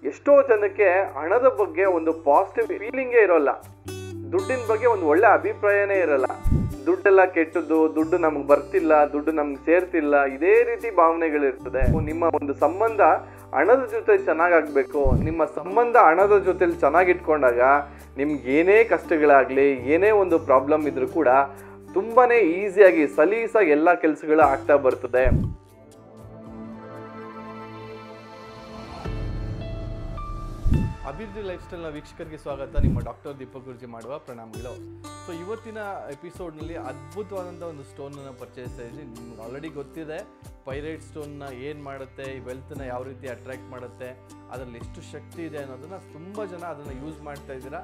ಎಷ್ಟೋ ಜನಕ್ಕೆ ಹಣದ ಬಗ್ಗೆ ಒಂದು ಪಾಸಿಟಿವ್ ಫೀಲಿಂಗೇ ಇರೋಲ್ಲ. ದುಡ್ಡಿನ ಬಗ್ಗೆ ಒಂದು ಒಳ್ಳೆ ಅಭಿಪ್ರಾಯನೇ ಇರಲ್ಲ. ದುಡ್ಡೆಲ್ಲ ಕೆಟ್ಟದ್ದು, ದುಡ್ಡು ನಮ್ಗೆ ಬರ್ತಿಲ್ಲ, ದುಡ್ಡು ನಮ್ಗೆ ಸೇರ್ತಿಲ್ಲ, ಇದೇ ರೀತಿ ಭಾವನೆಗಳಿರ್ತದೆ. ನಿಮ್ಮ ಒಂದು ಸಂಬಂಧ ಹಣದ ಜೊತೆ ಚೆನ್ನಾಗಾಗಬೇಕು. ನಿಮ್ಮ ಸಂಬಂಧ ಹಣದ ಜೊತೆಲಿ ಚೆನ್ನಾಗಿಟ್ಕೊಂಡಾಗ ನಿಮ್ಗೆ ಏನೇ ಕಷ್ಟಗಳಾಗಲಿ, ಏನೇ ಒಂದು ಪ್ರಾಬ್ಲಮ್ ಇದ್ರೂ ಕೂಡ ತುಂಬಾ ಈಸಿಯಾಗಿ ಸಲೀಸಾಗಿ ಎಲ್ಲ ಕೆಲಸಗಳು ಆಗ್ತಾ ಬರ್ತದೆ. ಅಭಿವೃದ್ಧಿ ಲೈಫ್ ಸ್ಟೈಲ್ನ ವೀಕ್ಷಕರಿಗೆ ಸ್ವಾಗತ. ನಿಮ್ಮ ಡಾಕ್ಟರ್ ದೀಪಕ್ ಗುರುಜಿ ಮಾಡುವ ಪ್ರಣಾಮಗಳು. ಸೊ ಇವತ್ತಿನ ಎಪಿಸೋಡ್ನಲ್ಲಿ ಅದ್ಭುತವಾದಂಥ ಒಂದು ಸ್ಟೋನನ್ನು ಪರಿಚಯಿಸ್ತಾ ಇದ್ದೀನಿ. ನಿಮ್ಗೆ ಆಲ್ರೆಡಿ ಗೊತ್ತಿದೆ ಪೈರೈಟ್ ಸ್ಟೋನ್ನ ಏನು ಮಾಡುತ್ತೆ, ಈ ವೆಲ್ತ್ನ ಯಾವ ರೀತಿ ಅಟ್ರ್ಯಾಕ್ಟ್ ಮಾಡುತ್ತೆ, ಅದರಲ್ಲಿ ಎಷ್ಟು ಶಕ್ತಿ ಇದೆ ಅನ್ನೋದನ್ನು ತುಂಬ ಜನ ಅದನ್ನು ಯೂಸ್ ಮಾಡ್ತಾ ಇದ್ದೀರಾ.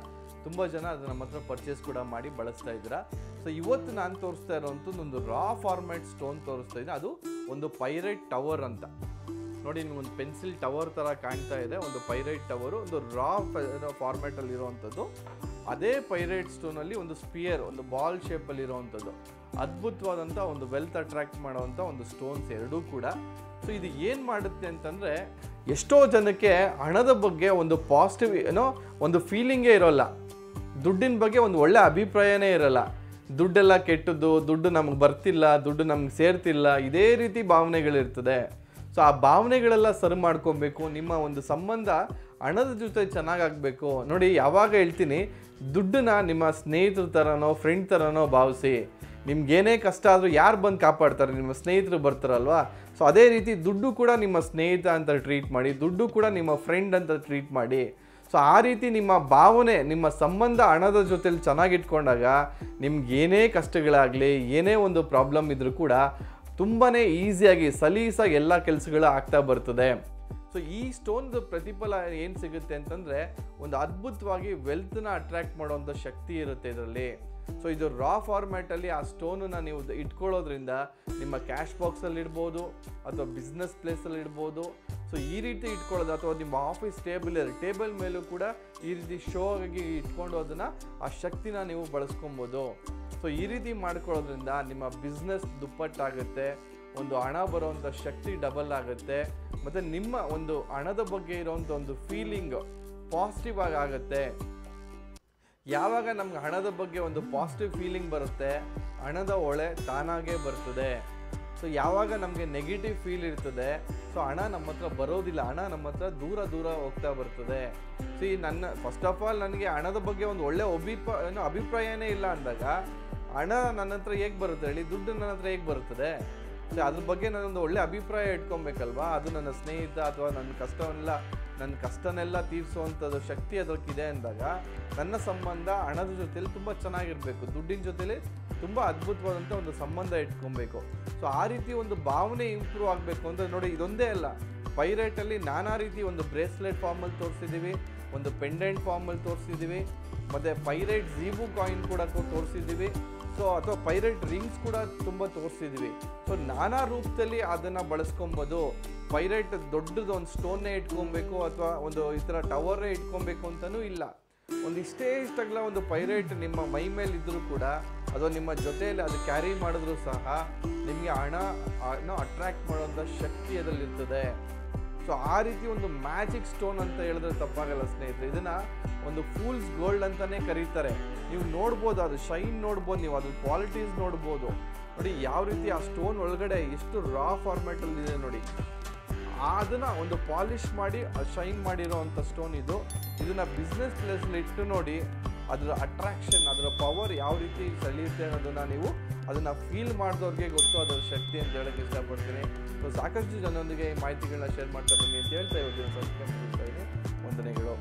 ತುಂಬ ಜನ ಅದನ್ನು ನಮ್ಮ ಹತ್ರ ಪರ್ಚೇಸ್ ಕೂಡ ಮಾಡಿ ಬಳಸ್ತಾ ಇದ್ದೀರಾ. ಸೊ ಇವತ್ತು ನಾನು ತೋರಿಸ್ತಾ ಇರೋವಂಥದ್ದು ಒಂದು ರಾ ಫಾರ್ಮ್ಯಾಟ್ ಸ್ಟೋನ್ ತೋರಿಸ್ತಾ ಇದ್ದೀನಿ. ಅದು ಒಂದು ಪೈರೈಟ್ ಟವರ್ ಅಂತ. ನೋಡಿ, ನಿಮ್ಗೊಂದು ಪೆನ್ಸಿಲ್ ಟವರ್ ಥರ ಕಾಣ್ತಾ ಇದೆ. ಒಂದು ಪೈರೈಟ್ ಟವರು ಒಂದು ರಾ ಫಾರ್ಮ್ಯಾಟಲ್ಲಿ ಇರೋವಂಥದ್ದು. ಅದೇ ಪೈರೈಟ್ ಸ್ಟೋನಲ್ಲಿ ಒಂದು ಸ್ಪಿಯರ್, ಒಂದು ಬಾಲ್ ಶೇಪಲ್ಲಿ ಇರೋವಂಥದ್ದು ಅದ್ಭುತವಾದಂಥ ಒಂದು ವೆಲ್ತ್ ಅಟ್ರ್ಯಾಕ್ಟ್ ಮಾಡೋವಂಥ ಒಂದು ಸ್ಟೋನ್ಸ್ ಎರಡೂ ಕೂಡ. ಸೊ ಇದು ಏನು ಮಾಡುತ್ತೆ ಅಂತಂದರೆ, ಎಷ್ಟೋ ಜನಕ್ಕೆ ಹಣದ ಬಗ್ಗೆ ಒಂದು ಪಾಸಿಟಿವ್ ಒಂದು ಫೀಲಿಂಗೇ ಇರೋಲ್ಲ. ದುಡ್ಡಿನ ಬಗ್ಗೆ ಒಂದು ಒಳ್ಳೆ ಅಭಿಪ್ರಾಯನೇ ಇರಲ್ಲ. ದುಡ್ಡೆಲ್ಲ ಕೆಟ್ಟದ್ದು, ದುಡ್ಡು ನಮ್ಗೆ ಬರ್ತಿಲ್ಲ, ದುಡ್ಡು ನಮ್ಗೆ ಸೇರ್ತಿಲ್ಲ, ಇದೇ ರೀತಿ ಭಾವನೆಗಳಿರ್ತದೆ. ಸೊ ಆ ಭಾವನೆಗಳೆಲ್ಲ ಸರಿ ಮಾಡ್ಕೊಬೇಕು. ನಿಮ್ಮ ಒಂದು ಸಂಬಂಧ ಹಣದ ಜೊತೆ ಚೆನ್ನಾಗಾಗಬೇಕು. ನೋಡಿ, ಯಾವಾಗ ಹೇಳ್ತೀನಿ, ದುಡ್ಡನ್ನ ನಿಮ್ಮ ಸ್ನೇಹಿತರ ಥರನೋ ಫ್ರೆಂಡ್ ಥರನೋ ಭಾವಿಸಿ. ನಿಮ್ಗೇನೇ ಕಷ್ಟ ಆದರೂ ಯಾರು ಬಂದು ಕಾಪಾಡ್ತಾರೆ? ನಿಮ್ಮ ಸ್ನೇಹಿತರು ಬರ್ತಾರಲ್ವಾ. ಸೊ ಅದೇ ರೀತಿ ದುಡ್ಡು ಕೂಡ ನಿಮ್ಮ ಸ್ನೇಹಿತ ಅಂತ ಟ್ರೀಟ್ ಮಾಡಿ, ದುಡ್ಡು ಕೂಡ ನಿಮ್ಮ ಫ್ರೆಂಡ್ ಅಂತ ಟ್ರೀಟ್ ಮಾಡಿ. ಸೊ ಆ ರೀತಿ ನಿಮ್ಮ ಭಾವನೆ, ನಿಮ್ಮ ಸಂಬಂಧ ಹಣದ ಜೊತೆಲಿ ಚೆನ್ನಾಗಿಟ್ಕೊಂಡಾಗ ನಿಮ್ಗೆ ಏನೇ ಕಷ್ಟಗಳಾಗಲಿ, ಏನೇ ಒಂದು ಪ್ರಾಬ್ಲಮ್ ಇದ್ರೂ ಕೂಡ ತುಂಬಾ ಈಸಿಯಾಗಿ ಸಲೀಸಾಗಿ ಎಲ್ಲ ಕೆಲಸಗಳು ಆಗ್ತಾ ಬರ್ತದೆ. ಸೊ ಈ ಸ್ಟೋನ್ದು ಪ್ರತಿಫಲ ಏನು ಸಿಗುತ್ತೆ ಅಂತಂದರೆ, ಒಂದು ಅದ್ಭುತವಾಗಿ ವೆಲ್ತ್ನ ಅಟ್ರ್ಯಾಕ್ಟ್ ಮಾಡುವಂಥ ಶಕ್ತಿ ಇರುತ್ತೆ ಇದರಲ್ಲಿ. ಸೊ ಇದು ರಾ ಫಾರ್ಮ್ಯಾಟಲ್ಲಿ ಆ ಸ್ಟೋನನ್ನು ನೀವು ಇಟ್ಕೊಳ್ಳೋದ್ರಿಂದ ನಿಮ್ಮ ಕ್ಯಾಶ್ ಬಾಕ್ಸಲ್ಲಿ ಇಡ್ಬೋದು, ಅಥವಾ ಬಿಸ್ನೆಸ್ ಪ್ಲೇಸಲ್ಲಿ ಇಡ್ಬೋದು. ಸೊ ಈ ರೀತಿ ಇಟ್ಕೊಳ್ಳೋದು, ಅಥವಾ ನಿಮ್ಮ ಆಫೀಸ್ ಟೇಬಲ್ ಮೇಲೂ ಕೂಡ ಈ ರೀತಿ ಶೋ ಆಗಿ ಇಟ್ಕೊಂಡು ಅದನ್ನು ಆ ಶಕ್ತಿನ ನೀವು ಬಳಸ್ಕೊಬೋದು. ಸೊ ಈ ರೀತಿ ಮಾಡ್ಕೊಳ್ಳೋದ್ರಿಂದ ನಿಮ್ಮ ಬಿಸ್ನೆಸ್ ದುಪ್ಪಟ್ಟಾಗುತ್ತೆ, ಒಂದು ಹಣ ಬರೋವಂಥ ಶಕ್ತಿ ಡಬಲ್ ಆಗುತ್ತೆ, ಮತ್ತು ನಿಮ್ಮ ಒಂದು ಹಣದ ಬಗ್ಗೆ ಇರೋವಂಥ ಒಂದು ಫೀಲಿಂಗ್ ಪಾಸಿಟಿವ್ ಆಗುತ್ತೆ. ಯಾವಾಗ ನಮ್ಗೆ ಹಣದ ಬಗ್ಗೆ ಒಂದು ಪಾಸಿಟಿವ್ ಫೀಲಿಂಗ್ ಬರುತ್ತೆ, ಹಣದ ಹೊಳೆ ತಾನಾಗೇ ಬರ್ತದೆ. ಸೊ ಯಾವಾಗ ನಮಗೆ ನೆಗೆಟಿವ್ ಫೀಲ್ ಇರ್ತದೆ, ಸೊ ಹಣ ನಮ್ಮ ಹತ್ರ ಬರೋದಿಲ್ಲ, ಹಣ ನಮ್ಮ ಹತ್ರ ದೂರ ಹೋಗ್ತಾ ಬರ್ತದೆ. ಸೊ ಈ ಫಸ್ಟ್ ಆಫ್ ಆಲ್ ನನಗೆ ಹಣದ ಬಗ್ಗೆ ಒಂದು ಒಳ್ಳೆ ಅಭಿಪ್ರಾಯನೇ ಇಲ್ಲ ಅಂದಾಗ ಹಣ ನನ್ನ ಹತ್ರ ಹೇಗೆ ಬರುತ್ತೆ ಹೇಳಿ? ದುಡ್ಡು ನನ್ನ ಹತ್ರ ಹೇಗೆ ಬರುತ್ತದೆ? ಸೊ ಅದ್ರ ಬಗ್ಗೆ ನಾನೊಂದು ಒಳ್ಳೆ ಅಭಿಪ್ರಾಯ ಇಟ್ಕೊಬೇಕಲ್ವಾ? ಅದು ನನ್ನ ಸ್ನೇಹಿತ ಅಥವಾ ನನ್ನ ಕಷ್ಟನೆಲ್ಲ ತೀರಿಸುವಂಥದ್ದು ಶಕ್ತಿ ಅದಕ್ಕಿದೆ ಅಂದಾಗ ನನ್ನ ಸಂಬಂಧ ಹಣದ ಜೊತೆಲಿ ತುಂಬ ಚೆನ್ನಾಗಿರಬೇಕು, ದುಡ್ಡಿನ ಜೊತೆಲಿ ತುಂಬ ಅದ್ಭುತವಾದಂಥ ಒಂದು ಸಂಬಂಧ ಇಟ್ಕೊಬೇಕು. ಸೊ ಆ ರೀತಿ ಒಂದು ಭಾವನೆ ಇಂಪ್ರೂವ್ ಆಗಬೇಕು ಅಂದರೆ, ನೋಡಿ, ಇದೊಂದೇ ಅಲ್ಲ, ಪೈರೈಟಲ್ಲಿ ನಾನಾ ರೀತಿ ಒಂದು ಬ್ರೇಸ್ಲೆಟ್ ಫಾರ್ಮಲ್ಲಿ ತೋರಿಸಿದ್ದೀವಿ, ಒಂದು ಪೆಂಡೆಂಟ್ ಫಾರ್ಮಲ್ಲಿ ತೋರಿಸಿದ್ದೀವಿ, ಮತ್ತು ಪೈರೈಟ್ ಝೀಬು ಕಾಯಿನ್ ಕೂಡ ತೋರಿಸಿದ್ದೀವಿ. ಸೊ ಅಥವಾ ಪೈರೈಟ್ ರಿಂಗ್ಸ್ ಕೂಡ ತುಂಬ ತೋರಿಸಿದ್ವಿ. ಸೊ ನಾನಾ ರೂಪದಲ್ಲಿ ಅದನ್ನು ಬಳಸ್ಕೊಬೋದು. ಪೈರೈಟ್ ದೊಡ್ಡದು ಒಂದು ಸ್ಟೋನ್ನೇ ಇಟ್ಕೊಬೇಕು, ಅಥವಾ ಒಂದು ಈ ಥರ ಟವರೇ ಇಟ್ಕೊಬೇಕು ಅಂತಲೂ ಇಲ್ಲ. ಇಷ್ಟಾಗಲ ಒಂದು ಪೈರೈಟ್ ನಿಮ್ಮ ಮೈ ಮೇಲೆ ಇದ್ದರೂ ಕೂಡ, ಅಥವಾ ನಿಮ್ಮ ಜೊತೆಯಲ್ಲಿ ಅದು ಕ್ಯಾರಿ ಮಾಡಿದ್ರೂ ಸಹ ನಿಮಗೆ ಹಣ ಅಟ್ರ್ಯಾಕ್ಟ್ ಮಾಡುವಂಥ ಶಕ್ತಿ ಅದರಲ್ಲಿರ್ತದೆ. ಸೊ ಆ ರೀತಿ ಒಂದು ಮ್ಯಾಜಿಕ್ ಸ್ಟೋನ್ ಅಂತ ಹೇಳಿದ್ರೆ ತಪ್ಪಾಗಲ್ಲ ಸ್ನೇಹಿತರೆ. ಇದನ್ನು ಒಂದು ಫೂಲ್ಸ್ ಗೋಲ್ಡ್ ಅಂತಲೇ ಕರೀತಾರೆ. ನೀವು ನೋಡ್ಬೋದು, ಅದು ಶೈನ್ ನೋಡ್ಬೋದು, ನೀವು ಅದ್ರ ಕ್ವಾಲಿಟೀಸ್ ನೋಡ್ಬೋದು. ನೋಡಿ ಯಾವ ರೀತಿ ಆ ಸ್ಟೋನ್ ಒಳಗಡೆ ಎಷ್ಟು ರಾ ಫಾರ್ಮ್ಯಾಟಲ್ಲಿದೆ ನೋಡಿ. ಅದನ್ನು ಒಂದು ಪಾಲಿಷ್ ಮಾಡಿ ಶೈನ್ ಮಾಡಿರೋ ಅಂಥ ಸ್ಟೋನ್ ಇದು. ಇದನ್ನು ಬಿಸ್ನೆಸ್ ಪ್ಲೇಸಲ್ಲಿ ಇಟ್ಟು ನೋಡಿ, ಅದರ ಅಟ್ರಾಕ್ಷನ್, ಅದರ ಪವರ್ ಯಾವ ರೀತಿ ಸೆಳೆಯುತ್ತೆ ಅನ್ನೋದನ್ನು ನೀವು ಅದನ್ನು ಫೀಲ್ ಮಾಡಿದವ್ರಿಗೆ ಗೊತ್ತು ಅದರ ಶಕ್ತಿ ಅಂತ ಹೇಳೋಕ್ಕೆ ಇಷ್ಟಪಡ್ತೀನಿ. ಸೊ ಸಾಕಷ್ಟು ಜನರೊಂದಿಗೆ ಈ ಮಾಹಿತಿಗಳನ್ನ ಶೇರ್ ಮಾಡ್ತಾ ಬನ್ನಿ ಅಂತ ಹೇಳ್ತಾ ಇವತ್ತಿನ ಸಂಸ್ಥೆ ಮುಗಿಸ್ತಾ ಇದ್ದೀನಿ. ವಂದನೆಗಳು.